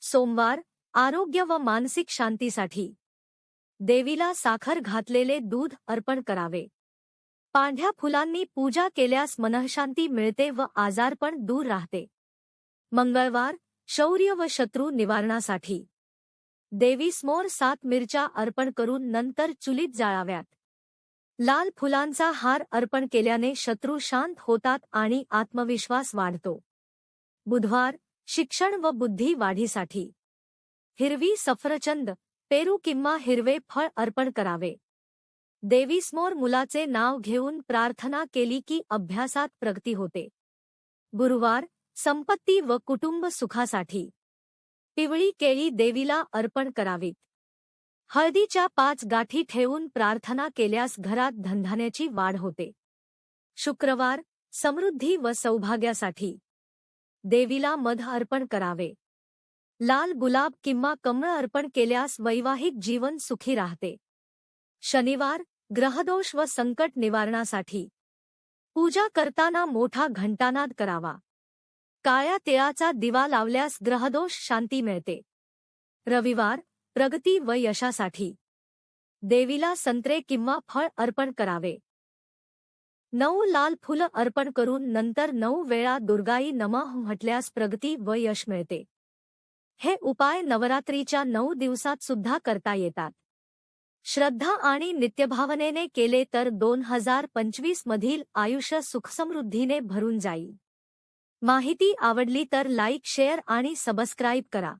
सोमवार, आरोग्य व मानसिक शांतीसाठी देवीला साखर घातलेले दूध अर्पण करावे. पांढऱ्या फुलांनी पूजा केल्यास मनःशांती मिळते व आजारपण दूर राहते. मंगळवार, शौर्य व शत्रू निवारणासाठी देवीसमोर 7 मिरच्या अर्पण करून नंतर चुलीत जाळाव्यात. लाल फुलांचा हार अर्पण केल्याने शत्रू शांत होतात आणि आत्मविश्वास वाढतो. बुधवार, शिक्षण व बुद्धी वाढीसाठी हिरवी सफरचंद, पेरू किंवा हिरवे फळ अर्पण करावे. देवीसमोर मुलाचे नाव घेऊन प्रार्थना केली की अभ्यासात प्रगती होते. गुरुवार, संपत्ती व कुटुंब सुखासाठी पिवळी केळी देवीला अर्पण करावीत. हळदीच्या 5 गाठी ठेवून प्रार्थना केल्यास घरात धनधान्याची वाढ होते. शुक्रवार, समृद्धी व सौभाग्यासाठी देवीला मध अर्पण करावे. लाल गुलाब किंवा कमळ अर्पण केल्यास वैवाहिक जीवन सुखी राहते. शनिवार, ग्रहदोष व संकट निवारणासाठी पूजा करताना मोठा घंटानाद करावा. काळ्या तिळाचा दिवा लावल्यास ग्रहदोष शांती मिळते. रविवार, प्रगती व यशासाठी देवीला संत्रे किंवा फळ अर्पण करावे. 9 लाल फुलं अर्पण करून नंतर 9 वेळा दुर्गाई नमः म्हटल्यास प्रगती व यश मिळते. हे उपाय नवरात्रीच्या 9 दिवसात सुद्धा करता येतात. श्रद्धा आणि नित्यभावनेने केले तर 2025 मधील आयुष्य सुखसमृद्धीने भरून जाईल. माहिती आवडली तर लाईक, शेअर आणि सबस्क्राईब करा.